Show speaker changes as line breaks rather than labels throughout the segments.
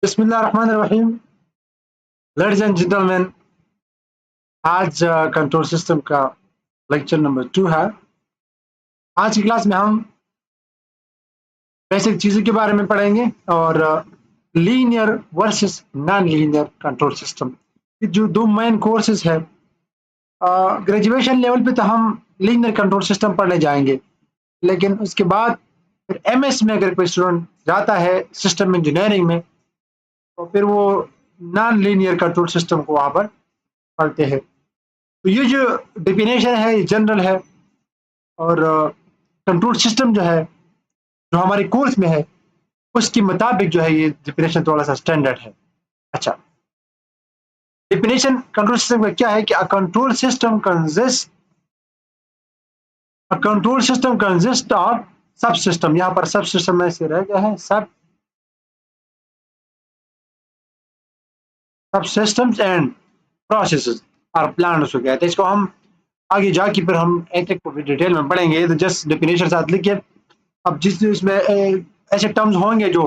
बिस्मिल्लाहिर्रहमानिर्रहीम। Ladies and gentleman, आज control system का लेक्चर नंबर 2 है। आज की क्लास में हम बेसिक चीज़ों के बारे में पढ़ेंगे और linear versus non linear control system, ये जो दो मेन कोर्सेज है। ग्रेजुएशन लेवल पे तो हम लीनियर कंट्रोल सिस्टम पढ़ने जाएंगे, लेकिन उसके बाद फिर एमएस में अगर कोई स्टूडेंट जाता है सिस्टम इंजीनियरिंग में, तो फिर वो नॉन लीनियर कंट्रोल सिस्टम को वहाँ पर पढ़ते हैं। तो ये जो डेफिनेशन है ये जनरल है, और कंट्रोल सिस्टम जो है जो हमारे कोर्स में है उसके मुताबिक जो है ये डेफिनेशन थोड़ा सा स्टैंडर्ड है। अच्छा, डेफिनेशन कंट्रोल सिस्टम का क्या है कि कंट्रोल सिस्टम कंसिस्ट ऑफ सब सिस्टम। यहाँ पर सब सिस्टम में से रह गया है सब सिस्टम्स एंड प्रोसेसेस और प्लान्स हो गया। तो इसको हम आगे जाके फिर हम एक एक को डिटेल में पढ़ेंगे। तो जस्ट डेफिनेशन साथ लिखिए। अब जिस इसमें ऐसे टर्म्स होंगे जो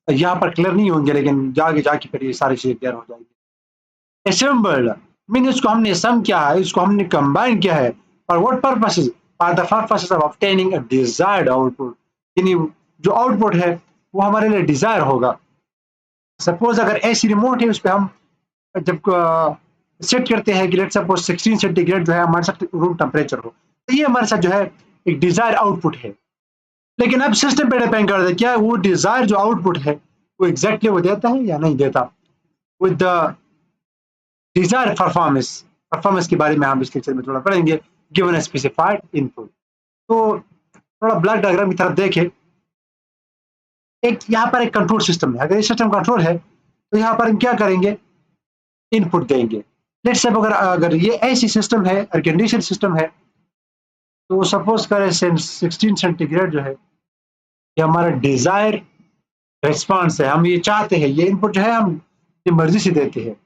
यहाँ पर क्लियर नहीं होंगे, लेकिन जाके जाके फिर ये सारी चीजें क्लियर हो जाएगी। असेंबल्ड मीन इसको हमने सम किया है, इसको हमने कंबाइन किया है, और what purposes for the purposes of obtaining a desired output. यानी जो आउटपुट है वो हमारे लिए डिजायर होगा। सपोज अगर ऐसी रिमोट है, उस पर हम जब सेट करते हैं कि लेट्स सपोज 16 सेंटीग्रेड जो है हमारे साथ रूम टेम्परेचर हो, तो ये हमारे साथ जो है एक डिजायर आउटपुट है। लेकिन अब सिस्टम पे डिपेंड करता है क्या वो डिजायर जो आउटपुट है वो एग्जैक्टली वो देता है या नहीं देता। विद द डिजायर परफॉर्मेंस के बारे में हम इस लेक्चर में थोड़ा पढ़ेंगे। Given a specified input. तो थोड़ा ब्लॉक डायग्राम की तरफ देखें। एक यहाँ पर एक कंट्रोल सिस्टम है। अगर ये सिस्टम कंट्रोल है तो यहाँ पर हम क्या करेंगे, इनपुट देंगे। लेट्स सपोज अगर ये ऐसी सिस्टम है, एयर कंडीशन सिस्टम है, तो सपोज करें 16 सेंटीग्रेड जो है ये हमारा डिजायर रिस्पॉन्स है। हम ये चाहते हैं, ये इनपुट जो है हम अपनी मर्जी से देते हैं।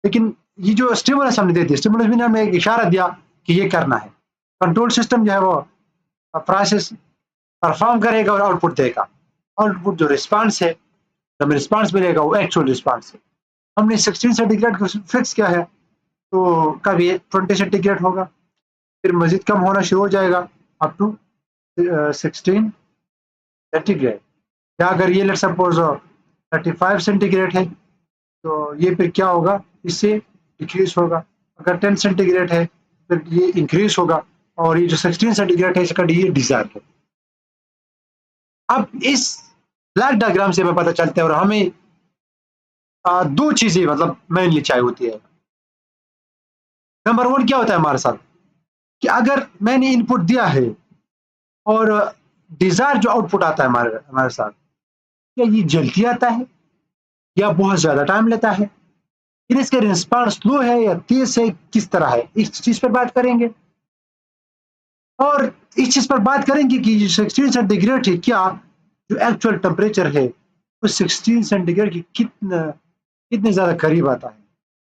लेकिन ये जो स्टिमुलस हमने दे दिया, स्टिमुलस भी हमें एक इशारा दिया कि ये करना है। कंट्रोल सिस्टम जो है वो प्रोसेस परफॉर्म करेगा और आउटपुट देगा। आउटपुट जो रिस्पॉन्स है, जब रिस्पॉन्स मिलेगा वो एक्चुअल रिस्पॉन्स है। हमने 16 सेंटीग्रेड को फिक्स किया है, तो कभी 20 सेंटीग्रेड होगा, फिर मजीद कम होना शुरू हो जाएगा अप टू 16 सेंटीग्रेड। या अगर ये लेट सपोज 35 सेंटीग्रेड है, तो ये फिर क्या होगा, इससे डिक्रीज होगा। अगर 10 सेंटीग्रेड है फिर ये इंक्रीज होगा, और ये जो 16 सेंटीग्रेड है इसका ये डिजायर है। अब इस ब्लॉक डायग्राम से हमें पता चलता है, और हमें दो चीजें मतलब मेनली चाहिए होती है। नंबर वन क्या होता है हमारे साथ कि अगर मैंने इनपुट दिया है और डिजायर जो आउटपुट आता है हमारे हमारे साथ, क्या ये जल्दी आता है या बहुत ज्यादा टाइम लेता है, फिर इसका रिस्पॉन्स स्लो है या तेज है, किस तरह है, इस चीज पर बात करेंगे। और इस चीज पर बात करेंगे कि 16 सेंटीग्रेड है, क्या जो एक्चुअल टेम्परेचर है उस 16 सेंटीग्रेड की कितने ज्यादा करीब आता है।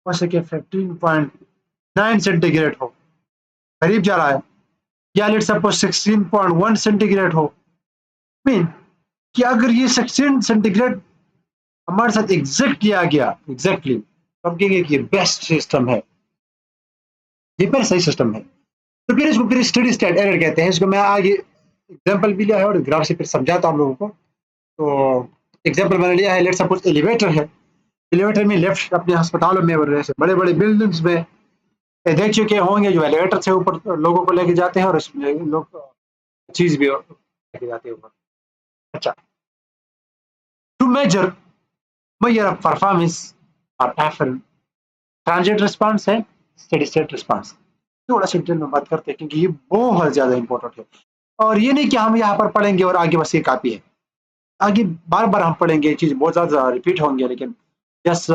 हो सके 15.9 सेंटीग्रेड हो, करीब जा रहा है, या लेट्स सपोज 16.1 सेंटीग्रेड हो। मीन कि अगर ये 16 सेंटीग्रेड हमारे साथ एग्जैक्टली आ गया, एग्जैक्टली तो हम कहेंगे कि ये बेस्ट सिस्टम है, ये पर सही सिस्टम है। तो फिर इसको फिर स्टेडी स्टेट एरर कहते हैं। इसको मैं आगे एग्जांपल भी लिया है और ग्राफ से फिर समझाता हूं आप लोगों को। तो एग्जांपल मैंने लिया है, लेट्स सपोज एलिवेटर है। एलिवेटर में लेफ्ट अपने अस्पतालों में और ऐसे बड़े बड़े बिल्डिंग्स में देख चुके होंगे जो एलिवेटर से ऊपर लोगों को लेके जाते हैं, और उसमें लोग चीज भी लेके जाते हैं ऊपर। अच्छा, टू मेजर परफॉर्मेंस और एफएल ट्रांजिट रिस्पांस है, स्टेडी स्टेट रिस्पांस। थोड़ा सा डिटेल में बात करते हैं क्योंकि ये बहुत ज्यादा इंपॉर्टेंट है। और ये नहीं कि हम यहाँ पर पढ़ेंगे और आगे बस ये कॉपी है, आगे बार बार हम पढ़ेंगे, ये चीज बहुत ज्यादा रिपीट होंगे, लेकिन जस्ट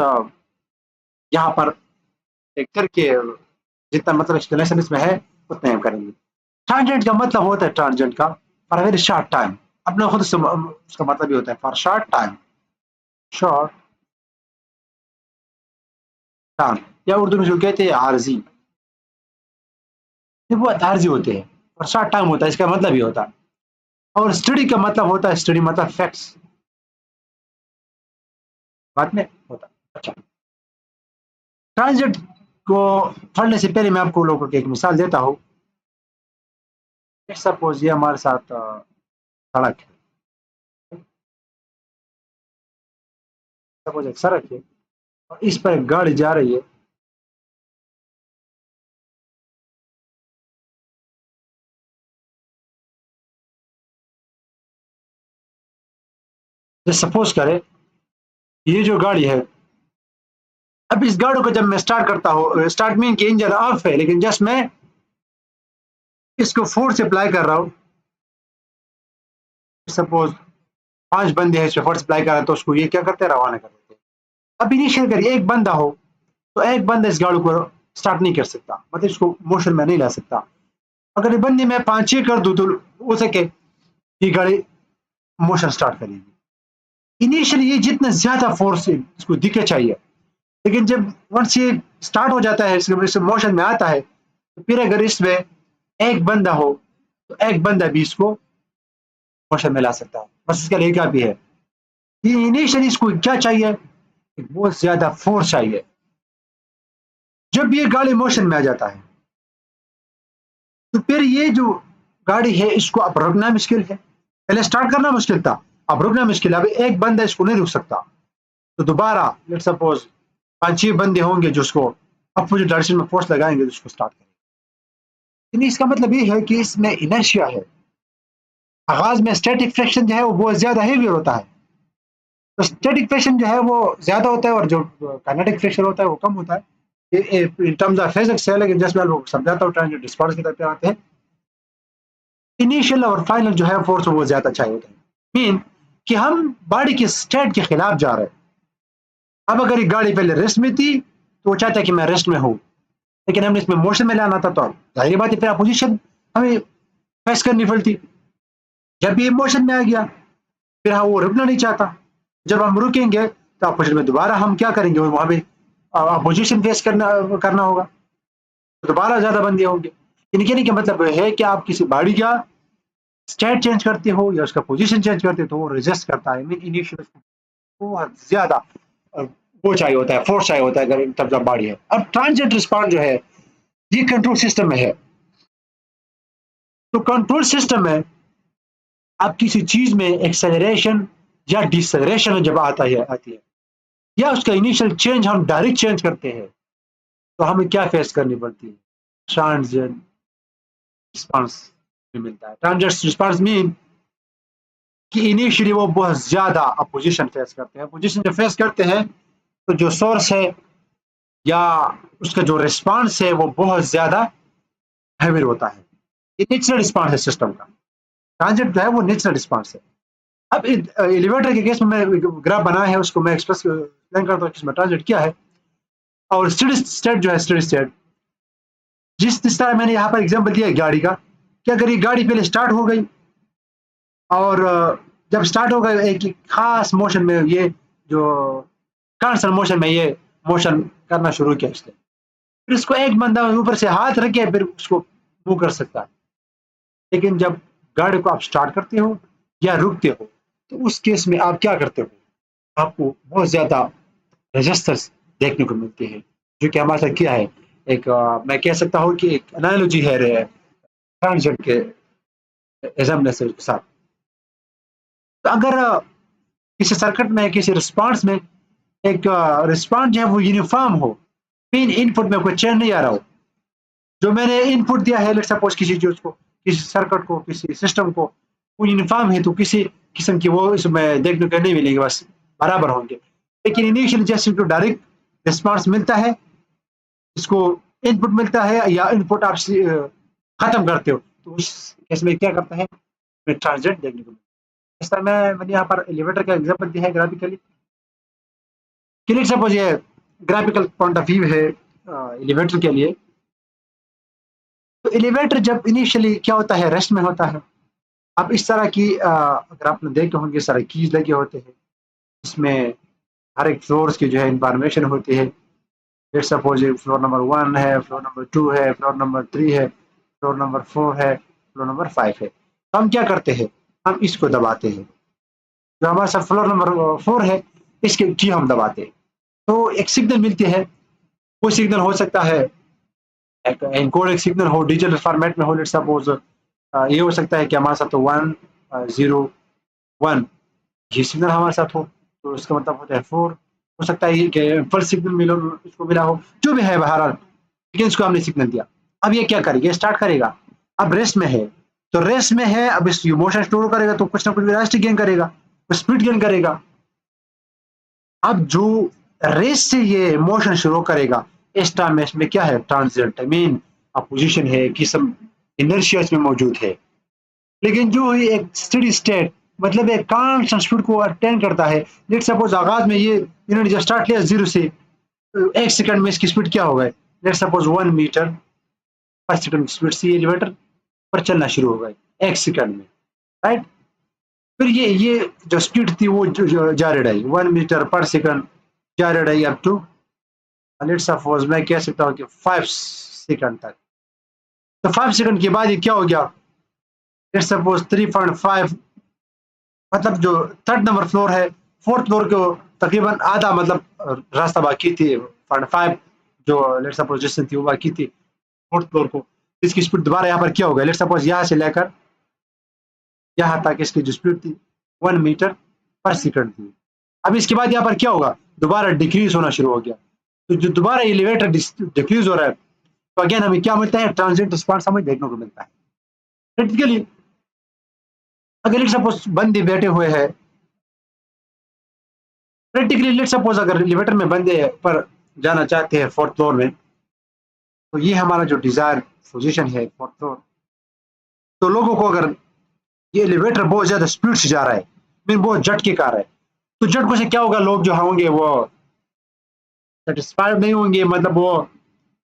यहाँ पर एक करके जितना मतलब एक्सप्लेनेशन इसमें है उतना हम करेंगे। ट्रांजेंट का मतलब होता है, ट्रांजेंट का फॉर वेरी शॉर्ट टाइम, अपना खुद से उसका मतलब भी होता है for short time, short time, या उर्दू में जो कहते हैं आरजी। वो आरजी होते हैं और शॉर्ट टाइम होता है, इसका मतलब ही होता है। और स्टडी का मतलब होता है, स्टडी मतलब फैक्ट्स, बाद में होता। अच्छा, ट्रांजिट को पढ़ने से पहले मैं आपको लोगों को एक मिसाल देता हूँ। सपोज ये हमारे साथ सड़क है, सपोज एक सड़क है और इस पर एक गाड़ी जा रही है। सपोज करें ये जो गाड़ी है, अब इस गाड़ी को जब मैं स्टार्ट करता हूँ, स्टार्ट मीन कि इंजन ऑफ है, लेकिन जस्ट मैं इसको फोर्स अप्लाई कर रहा हूँ। सपोज 5 बंदे हैं, फोर्स अप्लाई कर रहे हैं, तो उसको ये क्या करते हैं, रवाना कर देते हैं। अब इनिशियल करिए एक बंदा हो, तो एक बंदा इस गाड़ी को स्टार्ट नहीं कर सकता, मतलब इसको मोशन में नहीं ला सकता। अगर ये बंदे मैं 5-6 कर दूं तो हो सके ये गाड़ी मोशन स्टार्ट करेगी। इनिशियली ये जितना ज्यादा फोर्स इसको दिखे चाहिए, लेकिन जब वंस ये स्टार्ट हो जाता है, इसके मोशन में आता है, तो फिर अगर इसमें एक बंदा हो तो एक बंदा भी इसको मोशन में ला सकता है। बस इसका तरीका भी है। ये इनिशियली इसको क्या चाहिए, बहुत ज्यादा फोर्स चाहिए। जब ये गाड़ी मोशन में आ जाता है तो फिर ये जो गाड़ी है इसको अब रुकना मुश्किल है। पहले स्टार्ट करना मुश्किल था, अब रुकना मुश्किल है। अब एक बंदा इसको नहीं रुक सकता, तो दोबारा लेट सपोज 5-6 बंदे होंगे जो उसको अपोजिट डायरेक्शन में फोर्स लगाएंगे तो उसको स्टार्ट करेंगे। इसका मतलब ये है कि इसमें इनर्शिया है। आगाज में स्टैटिक फ्रिक्शन जो है वो बहुत ज्यादा हेवी होता है, तो स्टैटिक फ्रिक्शन जो है वो ज्यादा होता है और जो काइनेटिक फ्रिक्शन होता है वो कम होता है। इन टर्म्स ऑफ फिजिक्स है, लेकिन जस्ट मैं आपको समझाता हूँ, ट्रांजिट रिस्पांस की तरफ आते हैं। इनिशियल और फाइनल जो है फोर्स वो ज्यादा चाहिए होता है। मीन कि हम बॉडी के स्टेट के खिलाफ जा रहे हैं। अब अगर ये गाड़ी पहले रेस्ट में थी तो वो चाहता है कि मैं रेस्ट में हूँ, लेकिन हमने इसमें मोशन में लाना था, तो जाहिर बात है फिर अपोजिशन हमें फेस करनी पड़ती। जब ये मोशन में आ गया फिर हम वो रुकना नहीं चाहता। जब हम रुकेंगे तो अपोजिशन में दोबारा हम क्या करेंगे, वहां पे अपोजिशन फेस करना करना होगा, तो दोबारा ज्यादा बंदे होंगे। इनके का मतलब है कि आप किसी बॉडी का स्टेट चेंज करते हो या उसका पोजीशन चेंज करते हो तो वो रेजिस्ट करता है। मीन इनिशियल बहुत ज्यादा वो चाहिए होता है, फोर्स चाहिए होता है अगर इन टर्म्स ऑफ बॉडी है। अब ट्रांजिट रिस्पॉन्स जो है ये कंट्रोल सिस्टम में है। तो कंट्रोल सिस्टम में आप किसी चीज में एक्सेलरेशन या डिसेलरेशन जब आती है या उसका इनिशियल चेंज हम डायरेक्ट चेंज करते हैं, तो हमें क्या फेस करनी पड़ती है, ट्रांजिट रिस्पॉन्स मिलता है। ट्रांजिट रिस्पॉन्स मीन कि इनिशियली वो बहुत ज्यादा अपोजिशन फेस करते हैं। अपोजिशन जब फेस करते हैं तो जो सोर्स है या उसका जो रिस्पॉन्स है वो बहुत ज्यादा हैवी होता है। ये नेचुरल रिस्पॉन्स है सिस्टम का। ट्रांजिट जो है वो नेचुरल रिस्पॉन्स है। अब एलिवेटर के केस में मैं ग्राफ बनाया है, उसको मैं एक्सप्लेन करता हूँ इसमें ट्रांजिट क्या है। और स्टेडी स्टेट जो है, स्टेडी स्टेट जिस तरह मैंने यहाँ पर एग्जाम्पल दिया है गाड़ी का, कि अगर ये गाड़ी पहले स्टार्ट हो गई और जब स्टार्ट हो गई एक खास मोशन में, ये जो कांस्टेंट मोशन में ये मोशन करना शुरू किया इसने, फिर इसको एक बंदा ऊपर से हाथ रख के फिर उसको मूव कर सकता है। लेकिन जब गाड़ी को आप स्टार्ट करते हो या रुकते हो तो उस केस में आप क्या करते हो, आपको बहुत ज्यादा रेजिस्टेंस देखने को मिलती है, जो कि हमारे साथ क्या है, एक मैं कह सकता हूँ कि एक एनालॉजी है ट्रांजिट के एग्जामिनेशन के साथ। तो अगर किसी सर्किट में किसी रिस्पॉन्स में एक रिस्पॉन्स जो है वो यूनिफॉर्म हो, मीन इनपुट में कोई चेंज नहीं आ रहा हो, जो मैंने इनपुट दिया है, लेट सपोज किसी चीज को, किसी सर्किट को, किसी सिस्टम को, वो यूनिफॉर्म है तो किसी किस्म की वो इसमें देखने को नहीं मिलेंगे, बस बराबर होंगे। लेकिन इनिशियल जैसे तो डायरेक्ट रिस्पॉन्स मिलता है, इसको इनपुट मिलता है या इनपुट आप खत्म करते हो, तो उस केस में क्या करता है, ट्रांजिट देखने को मिलता है। इस तरह मैंने यहाँ पर एलिवेटर का एग्जाम्पल दिया है ग्राफिकली। लेट सपोज ये ग्राफिकल पॉइंट ऑफ व्यू है एलिवेटर के लिए। तो एलिवेटर जब इनिशियली क्या होता है, रेस्ट में होता है। अब इस तरह की अगर आपने देखे होंगे सारे कीज लगे होते हैं, इसमें हर एक फ्लोर्स की जो है इंफॉर्मेशन होती है। लेट्स सपोज फ्लोर नंबर 1 है, फ्लोर नंबर 2 है, फ्लोर नंबर 3 है, फ्लोर नंबर 4 है, फ्लोर नंबर 5 है। तो हम क्या करते हैं, हम इसको दबाते हैं। जो हमारे साथ फ्लोर नंबर 4 है, इसके की हम दबाते हैं तो एक सिग्नल मिलती है। वो सिग्नल हो सकता है एक एनकोडेड सिग्नल हो, डिजिटल फॉर्मेट में हो, लेट्स सपोज ये हो सकता है कि हमारे साथ 1 0 1 ये सिग्नल हमारे साथ हो, तो इसका मतलब होता है 4। हो सकता है कि फर्स्ट सिग्नल मिलो इसको मिला हो, जो भी है बहरहाल, लेकिन इसको हमने सिग्नल दिया। अब ये क्या करेगा, स्टार्ट करेगा। अब रेस्ट में है, तो रेस्ट में है, अब इस मोशन स्टोर करेगा तो कुछ ना कुछ वेलोसिटी गेन करेगा, स्पीड गेन करेगा। अब जो रेस से ये मोशन शुरू करेगा, इस टाइम में इसमें क्या है, ट्रांजिएंट, आई मीन अपोजिशन है कि सब इनर्शिया इसमें मौजूद है। लेकिन जो ये एक स्टेडी स्टेट मतलब एक कांस्टेंट स्पीड को अटेन करता है। लेट सपोज आगाज में ये इन्होंने जब स्टार्ट किया जीरो से, एक सेकंड में इसकी स्पीड क्या हो गए, लेट सपोज 1 मीटर पर सेकंड की स्पीड से एलिवेटर पर चलना शुरू हो गए एक सेकंड में, राइट। फिर ये जो स्पीड थी वो जा रही 1 मीटर पर सेकंड जा रही अप टू, लेट सपोज मैं कह सकता हूँ कि 5 सेकंड तक। तो 5 सेकंड के बाद ये क्या हो गया, लेट सपोज 3.5, मतलब जो थर्ड नंबर फ्लोर है, फोर्थ फ्लोर को तकरीबन आधा मतलब रास्ता बाकी थी, 5 जो लेट सपोज डिस्टेंस थी वो बाकी थी फोर्थ फ्लोर को। इसकी स्पीड दोबारा यहाँ पर क्या हो गया, लेट सपोज यहाँ से लेकर यहाँ तक इसकी जो स्पीड थी 1 मीटर पर सेकंड थी। अब इसके बाद यहाँ पर क्या होगा, दोबारा डिक्रीज होना शुरू हो गया। तो जो दोबारा एलिवेटर डिक्रीज हो रहा है, तो अगेन हमें क्या मिलता है, ट्रांजिएंट रिस्पांस हमें देखने को मिलता है। प्रैक्टिकली अगर लेट सपोज बंदे बैठे हुए हैं, प्रैक्टिकली लेट सपोज अगर एलिवेटर में बंदे पर जाना चाहते हैं फोर्थ फ्लोर में, तो ये हमारा जो डिजायर पोजीशन है फोर्थ फ्लोर, तो लोगों को अगर ये एलिवेटर बहुत ज्यादा स्पीड से जा रहा है, मीन बहुत झटके का रहा है, तो झटकों से क्या होगा, लोग जो होंगे वो सेटिस्फाइड नहीं होंगे, मतलब वो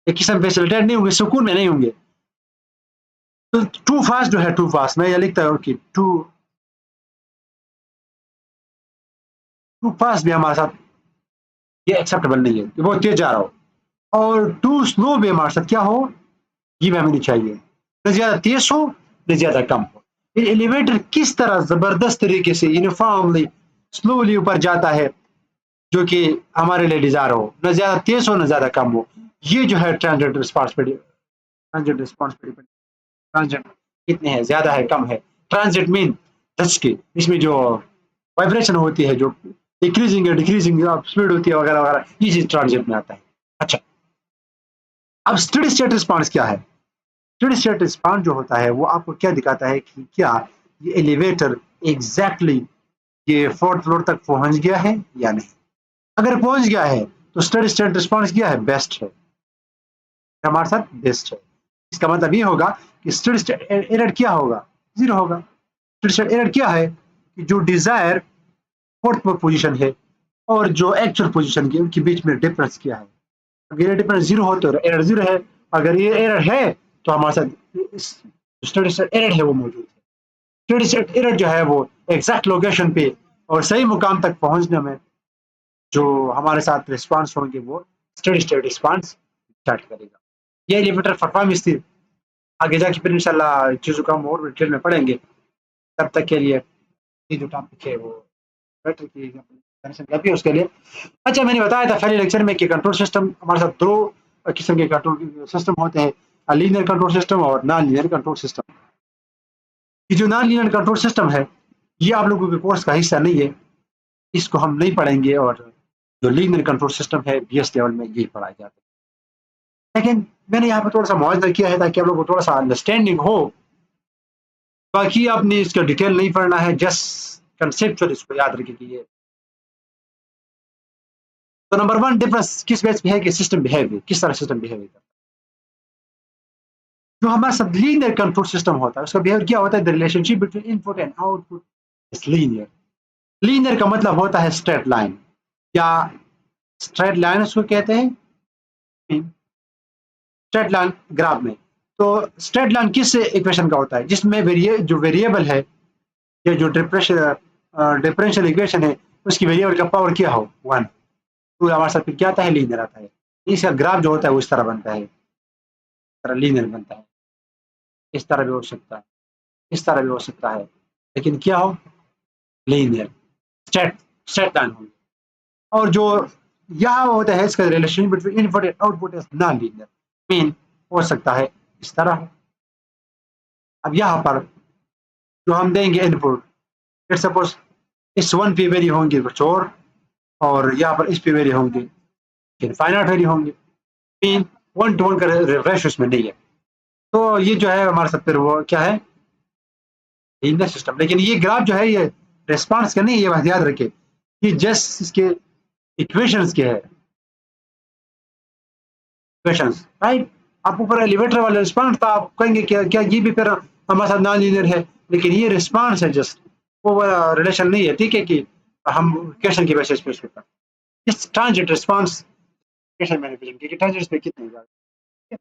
एक किस्म फैसिलिटेट नहीं होंगे, सुकून में नहीं होंगे। तो टू फास्ट जो है, टू फास्ट मैं ये लिखता हूँ कि टू टू फास्ट भी हमारे साथ ये एक्सेप्टेबल नहीं है कि बहुत तेज जा रहा हो, और टू स्लो भी हमारे साथ क्या हो, ये भी हमें नहीं चाहिए, न ज्यादा तेज हो न ज्यादा कम हो। ये एलिवेटर किस तरह जबरदस्त तरीके से यूनिफॉर्मली स्लोली ऊपर जाता है, जो कि हमारे लिए डिजायर हो, न ज्यादा तेज हो न ज्यादा कम हो। ये जो है ट्रांजिट रिस्पांस पे, ट्रांजिट रिस्पांस पे, ट्रांजिट कितने हैं, ज्यादा है कम है। ट्रांजिट मीन धचके, इसमें जो वाइब्रेशन होती है, जो डिक्रीजिंग या डिक्रीजिंग स्पीड होती है वगैरह वगैरह, ये चीज ट्रांजिट में आता है। अच्छा, अब स्टेडी स्टेट रिस्पांस क्या है। स्टेडी स्टेट रिस्पांस जो होता है वो आपको क्या दिखाता है कि क्या ये एलिवेटर एग्जैक्टली ये फोर्थ फ्लोर तक पहुंच गया है या नहीं। अगर पहुंच गया है तो स्टेडी स्टेट रिस्पांस क्या है, बेस्ट है, हमारे साथ बेस्ट है। इसका मतलब ये होगा कि स्टेडी स्टेट एरर क्या होगा, जीरो होगा। स्टेडी स्टेट एरर क्या है कि जो डिजायर फोर्थ पोजीशन है और जो एक्चुअल पोजीशन की उनके बीच में डिफरेंस क्या है। अगर ये डिफरेंस जीरो हो तो एरर जीरो है, अगर ये एरर है तो हमारे साथ स्टेडी स्टेट एरर है वो मौजूद है। स्टेडी स्टेट एरर जो है वो एग्जैक्ट लोकेशन पे और सही मुकाम तक पहुंचने में जो हमारे साथ रिस्पांस होंगे वो स्टेडी स्टेट रिस्पांस स्टार्ट करेगा। ये एलिवेटर परफॉर्मेंस थी, आगे जाके फिर इंशाल्लाह चीज़ों को हम और डिटेल में पढ़ेंगे। तब तक के लिए ये जो टॉपिक है वो बेटर की है उसके लिए। अच्छा, मैंने बताया था पहले लेक्चर में कि कंट्रोल सिस्टम हमारे साथ दो किस्म के कंट्रोल सिस्टम होते हैं, लीनियर कंट्रोल सिस्टम और नॉन लीनियर कंट्रोल सिस्टम। ये जो नॉन लीनियर कंट्रोल सिस्टम है ये आप लोगों के कोर्स का हिस्सा नहीं है, इसको हम नहीं पढ़ेंगे, और जो लीनियर कंट्रोल सिस्टम है बीएस लेवल में यही पढ़ाया जाता है। लेकिन मैंने यहाँ पे थोड़ा सा मुआवजा किया है ताकि आप लोगों को थोड़ा सा अंडरस्टैंडिंग हो, बाकी आपने इसका डिटेल नहीं पढ़ना है, जस्ट कंसेप्चुअल इसको याद रखिए कि ये। तो नंबर वन डिफरेंस किस बेस पे है कि सिस्टम बिहेवियर, किस तरह सिस्टम बिहेवियर करता है। जो हमारा सब लीनियर कंट्रोल सिस्टम होता है उसका बिहेवियर क्या होता है, the relationship between input and output is linear. Linear का मतलब होता है स्ट्रेट लाइन, या स्ट्रेट लाइन उसको कहते हैं, स्ट्रेट लाइन ग्राफ में। तो स्ट्रेट लाइन किस इक्वेशन का होता है, जिसमें जो वेरिएबल है या जो डिफरेंशियल इक्वेशन है उसकी वेरिएबल का पावर क्या हो, वन। तो हमारे साथ फिर क्या आता है, लीनियर आता है। इसका ग्राफ जो होता है वो इस तरह बनता है, इस तरह लीनियर बनता है। इस तरह भी हो सकता है, इस तरह भी हो सकता है, लेकिन क्या हो, लीनियर स्ट्रेट स्ट्रेट लाइन हो। और जो यहाँ होता है इसका relation between input and output is non linear, mean हो सकता है इस तरह। अब यहाँ पर जो हम देंगे इनपुट, लेट्स सपोज इस 1 पे वेरी होंगे कुछ और यहाँ पर इस पे वेरी होंगे इनफाइनाइट वेरी होंगे, मीन 1 to 1 का रेशियो इसमें नहीं है। तो ये जो है हमारे साथ फिर वो क्या है, लीनियर सिस्टम। लेकिन ये ग्राफ जो है ये रिस्पांस का नहीं, ये बात याद रखे, ये जस्ट इसके इक्वेशंस के है, इक्वेशंस, राइट। आप ऊपर एलिवेटर वाला रिस्पांस था, आप कहेंगे क्या क्या ये भी फिर हमारे साथ नॉन लीनियर है, लेकिन ये रिस्पांस है, जस्ट वो रिलेशन नहीं है, ठीक है, कि हम इक्वेशन की बेसिस पे इसको इस ट्रांजिट रिस्पांस इक्वेशन मैनिपुलेशन की ट्रांजिट पे कितने जाएगा।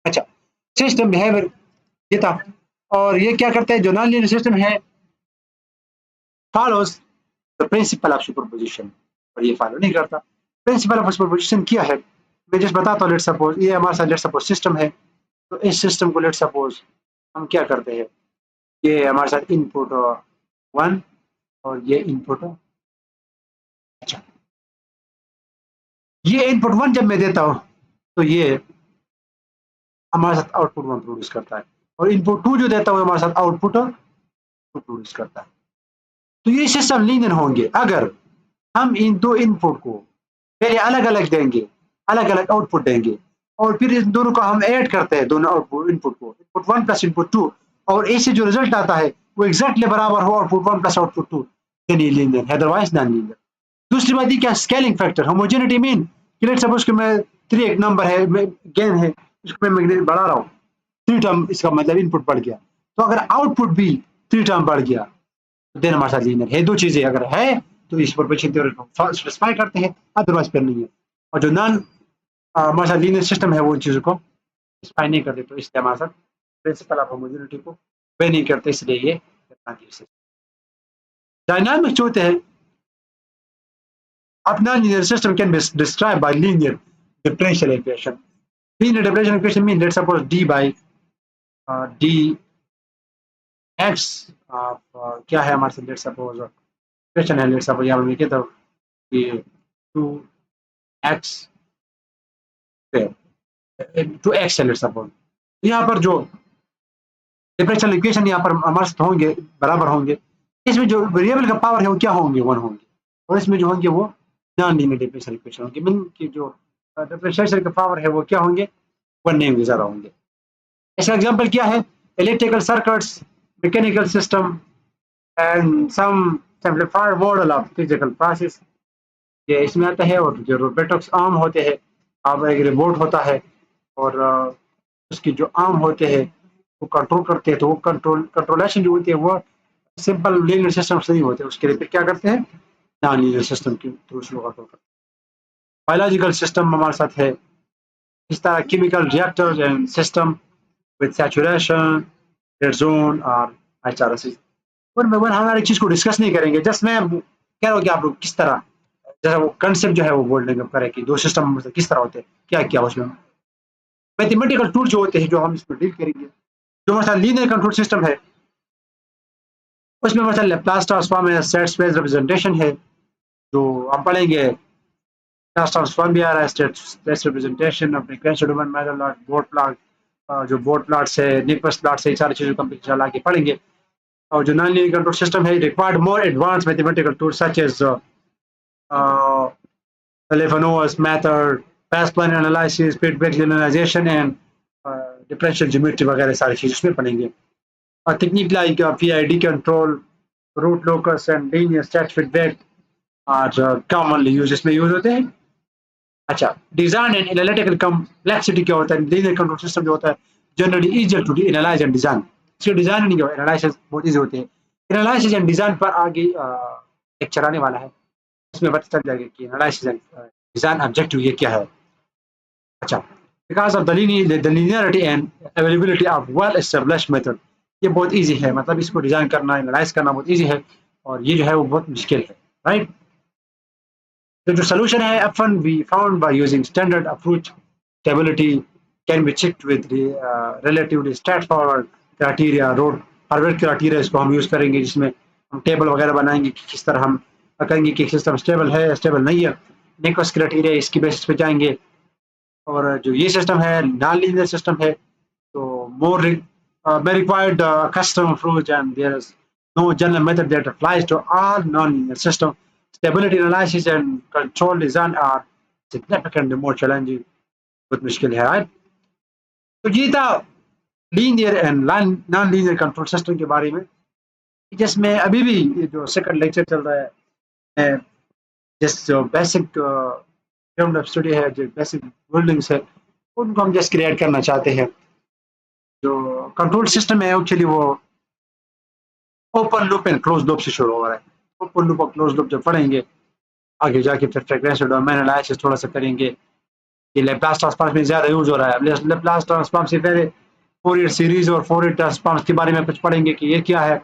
अच्छा, सिस्टम बिहेवियर ये था। और ये क्या करते हैं, जो नॉन लीनियर सिस्टम है follows the principle of superposition, और ये फॉलो नहीं करता। प्रिंसिपल ऑफ सुपरपोजिशन क्या है, मैं जस्ट बताता हूँ। लेट सपोज ये हमारे साथ लेट सपोज सिस्टम है, तो इस सिस्टम को लेट सपोज हम क्या करते हैं, ये हमारे साथ इनपुट 1 और ये इनपुट, अच्छा ये इनपुट 1 जब मैं देता हूँ तो ये हमारे साथ आउटपुट 1 प्रोड्यूस करता है, और इनपुट 2 जो देता हूँ हमारे साथ आउटपुट 2 प्रोड्यूस करता है। तो ये सिस्टम लीनियर होंगे अगर हम इन दो इनपुट को पहले अलग अलग देंगे, अलग अलग आउटपुट देंगे, और फिर इन दोनों को हम ऐड करते हैं, दोनों आउटपुट इनपुट को, इनपुट 1 प्लस इनपुट 2, और ऐसे जो रिजल्ट आता है वो एग्जैक्टली बराबर हो आउटपुट 1 प्लस आउटपुट 2, देन ये लीनियर, अदरवाइज नॉन लीनियर। दूसरी बात ये क्या, स्केलिंग फैक्टर, होमोजेनिटी मीन कि लेट्स सपोज कि मैं 3 एक नंबर है, मैं गेन है, उसको मैं बढ़ा रहा हूँ 3 टर्म, इसका मतलब इनपुट बढ़ गया, तो अगर आउटपुट भी 3 टर्म बढ़ गया देन हमारे साथ लीनियर है। दो चीजें अगर है तो इस सुपरपोजिशन थ्योरम को स्पेसिफाई करते हैं, अदरवाइज फिर नहीं है। और जो नॉन हमारे साथ लीनियर सिस्टम है वो इन चीजों को स्पेसिफाई नहीं करते, तो इसलिए हमारे साथ प्रिंसिपल ऑफ होमोजेनिटी को वे नहीं करते, इसलिए ये डायनामिक्स जो होते हैं of non-linear system can be described by linear differential equation. Linear differential equation means let's suppose d by d x क्या है हमारे साथ, let's suppose इक्वेशन है, let's suppose यहाँ पर लिखे तो ये 2x है, let's suppose यहाँ पर जो डिफरेंशियल इक्वेशन यहाँ पर हमारे साथ होंगे बराबर होंगे, इसमें जो वेरिएबल का पावर है वो क्या होंगे, 1 होंगे, और इसमें जो होंगे वो नॉन लीनियर डिफरेंशियल इक्वेशन होंगे, मीन की जो डिफरेंशियल का पावर है वो क्या होंगे, 1 नहीं होंगे, ज़्यादा होंगे। इसका एग्जांपल क्या है, electrical circuits, mechanical system and some simplified model of physical process, ये इसमें आता है। और जो रोबोटिक्स आर्म होते हैं, अब एक रोबोट होता है और उसकी जो आर्म होते हैं वो कंट्रोल करते हैं, तो वो कंट्रोलेशन जो होती है वो सिंपल लीनियर सिस्टम से नहीं होते, उसके लिए फिर क्या करते हैं, नॉन लीनियर सिस्टम के थ्रू उसको कंट्रोल करते हैं। बायोलॉजिकल सिस्टम हमारे साथ है, इस तरह chemical reactors and system with saturation, red zone और HRSG। और मैं हमारी चीज को डिस्कस नहीं करेंगे, जस्ट मैं कह रहा हूँ कि आप लोग किस तरह, जैसा वो कंसेप्ट जो है वो बोलने का करें कि दो सिस्टम किस तरह होते हैं, क्या क्या उसमें मैथमेटिकल टूल जो होते हैं जो हम इसमें डील करेंगे। जो हमारे लीनियर कंट्रोल सिस्टम है उसमें हमारे लैप्लास ट्रांसफॉर्म है, सेट स्पेस रिप्रेजेंटेशन है, जो हम पढ़ेंगे, लैप्लास ट्रांसफॉर्म भी आ रहा है, state space representation, frequency domain method, board plot, जो बोर्ड प्लॉट्स है, न्यूक्लियस प्लॉट्स है, ये सारी चीज़ों को हम चला के पढ़ेंगे। और जो नॉन लीनियर कंट्रोल सिस्टम है required more advance mathematical tools such as Lefano's method, pass plan analysis, feedback generalization and differential geometry वगैरह सारी चीज़ उसमें पढ़ेंगे। और technique like PID control, root locus and linear state feedback और commonly use इसमें use होते हैं। अच्छा, डिजाइन एंड एनालिटिकल कम्प्लेक्सिटी क्या होता है, लीनियर कंट्रोल सिस्टम जो होता है generally easier to analyse and design, इसके डिजाइन नहीं हो, एनालिसिस बहुत ईजी होते हैं। एनालिसिस एंड डिजाइन पर आगे लेक्चर आने वाला है, इसमें पता चल जाएगा कि एनालिसिस एंड डिजाइन ऑब्जेक्टिव ये क्या है। अच्छा, because of the linearity and availability of well established method, ये बहुत इजी है, मतलब इसको डिजाइन करना, एनालाइज करना बहुत इजी है, और ये जो है वो बहुत मुश्किल है, राइट। तो जो सोल्यूशन है often be found by using standard approach, stability can be checked with the relatively straightforward criteria, road Harvard criteria इसको हम यूज करेंगे, जिसमें हम टेबल वगैरह बनाएंगे कि किस तरह हम कहेंगे कि सिस्टम स्टेबल है, स्टेबल नहीं है, निकोस क्राइटेरिया इसकी बेसिस पे जाएंगे। और जो ये सिस्टम है नॉन लीनियर सिस्टम है, तो more may required custom approach, and there is no general method that applies to all non-linear system. Stability analysis and control design are significantly more challenging. बहुत मुश्किल है right? तो ये था linear and non linear control system के बारे में, जिसमें अभी भी ये जो सेकंड लेक्चर चल रहा है, जिस जो बेसिक ग्राउंड ऑफ स्टडी है, जो बेसिक बिल्डिंग्स है, उनको हम जस्ट क्रिएट करना चाहते हैं। जो कंट्रोल सिस्टम है एक्चुअली वो open loop and close loop से शुरू हो रहा है। ओपन लूप और क्लोज लूप जब पढ़ेंगे आगे जाके फिर फ्रीक्वेंसी डोमेन एनालिसिस थोड़ा सा करेंगे। ये लैप्लास ट्रांसफॉर्म में ज़्यादा यूज हो रहा है। लैप्लास ट्रांसफॉर्म से पहले फोरियर सीरीज और फोरियर ट्रांसफॉर्म के बारे में कुछ पढ़ेंगे कि ये क्या है,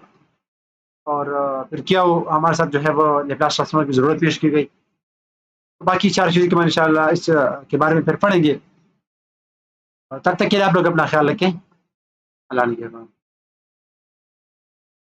और फिर क्या वो हमारे साथ जो है वो लैप्लास ट्रांसफॉर्म की ज़रूरत पेश की गई। तो बाकी 4 चीज़ें के इंशाल्लाह इस के बारे में फिर पढ़ेंगे। तब तक के लिए आप लोग अपना ख्याल रखें। अल्लाह ने